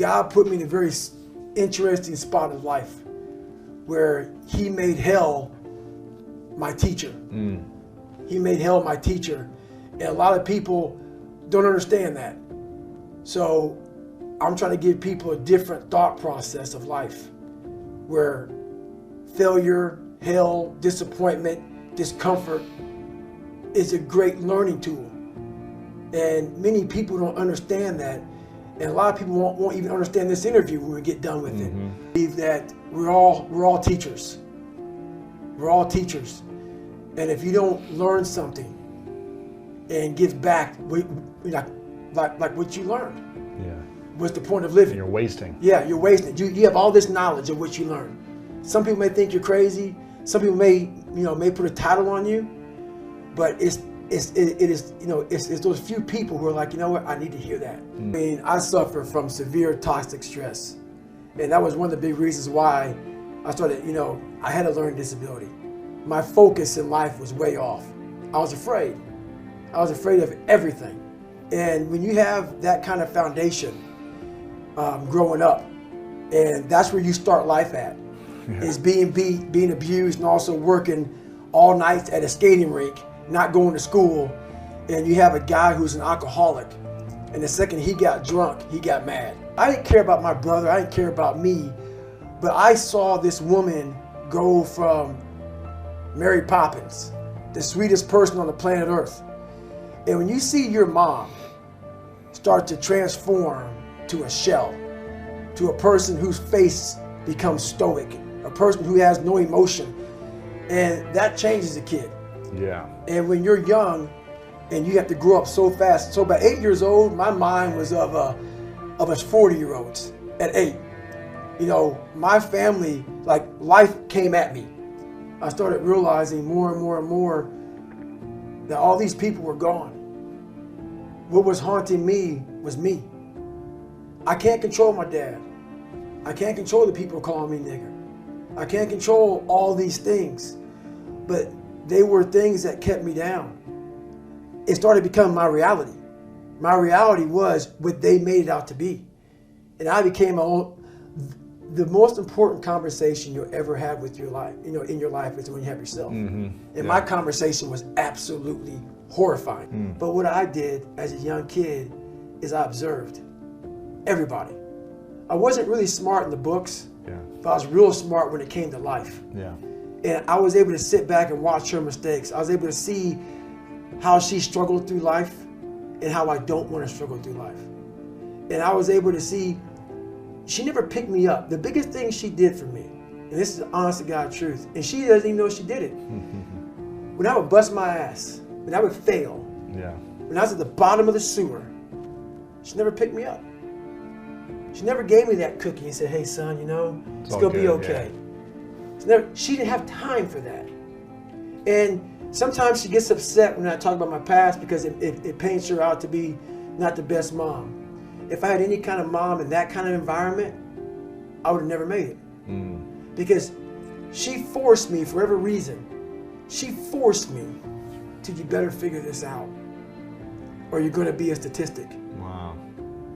God put me in a very interesting spot in life where he made hell my teacher. He made hell my teacher. And a lot of people don't understand that. So I'm trying to give people a different thought process of life where failure, hell, disappointment, discomfort is a great learning tool. And many people don't understand that. And a lot of people won't even understand this interview when we get done with it. I believe that we're all teachers. We're all teachers. And if you don't learn something and give back like what you learned, what's the point of living? You're wasting. Yeah, you're wasting. You have all this knowledge of what you learned. Some people may think you're crazy. Some people may put a title on you, but it's those few people who are like, you know what, I need to hear that. I mean, I suffer from severe toxic stress, and that was one of the big reasons why I started. I had a learning disability. My focus in life was way off. I was afraid. I was afraid of everything. And when you have that kind of foundation growing up, and that's where you start life at, is being beat, being abused, and also working all nights at a skating rink, not going to school, and you have a guy who's an alcoholic, and the second he got drunk, he got mad. I didn't care about my brother, I didn't care about me, but I saw this woman go from Mary Poppins, the sweetest person on the planet Earth. And when you see your mom start to transform to a shell, to a person whose face becomes stoic, a person who has no emotion, and that changes a kid. Yeah. And when you're young and you have to grow up so fast. So by 8 years old, my mind was of us 40-year-olds at 8. My family, like, life came at me. I started realizing more and more and more that all these people were gone. What was haunting me was me. I can't control my dad. I can't control the people calling me nigger. I can't control all these things, but they were things that kept me down. It started becoming my reality. My reality was what they made it out to be. And I became the most important conversation you'll ever have with your life, in your life, is when you have yourself. And my conversation was absolutely horrifying. But what I did as a young kid is I observed everybody. I wasn't really smart in the books, but I was real smart when it came to life. And I was able to sit back and watch her mistakes. I was able to see how she struggled through life and how I don't want to struggle through life. And I was able to see she never picked me up. The biggest thing she did for me, and this is the honest to God truth, and she doesn't even know she did it. When I would bust my ass, when I would fail, when I was at the bottom of the sewer, she never picked me up. She never gave me that cookie and said, hey son, it's gonna be okay. She didn't have time for that. And sometimes she gets upset when I talk about my past because it paints her out to be not the best mom. If I had any kind of mom in that kind of environment, I would have never made it. Because she forced me, for whatever reason, she forced me to, you better figure this out or you're gonna be a statistic. Wow.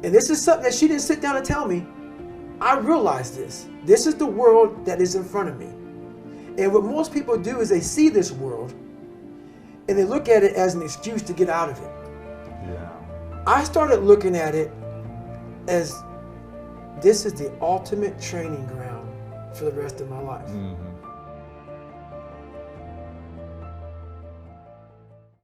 And this is something that she didn't sit down and tell me. I realized this. This is the world that is in front of me. And what most people do is they see this world and they look at it as an excuse to get out of it. I started looking at it as this is the ultimate training ground for the rest of my life.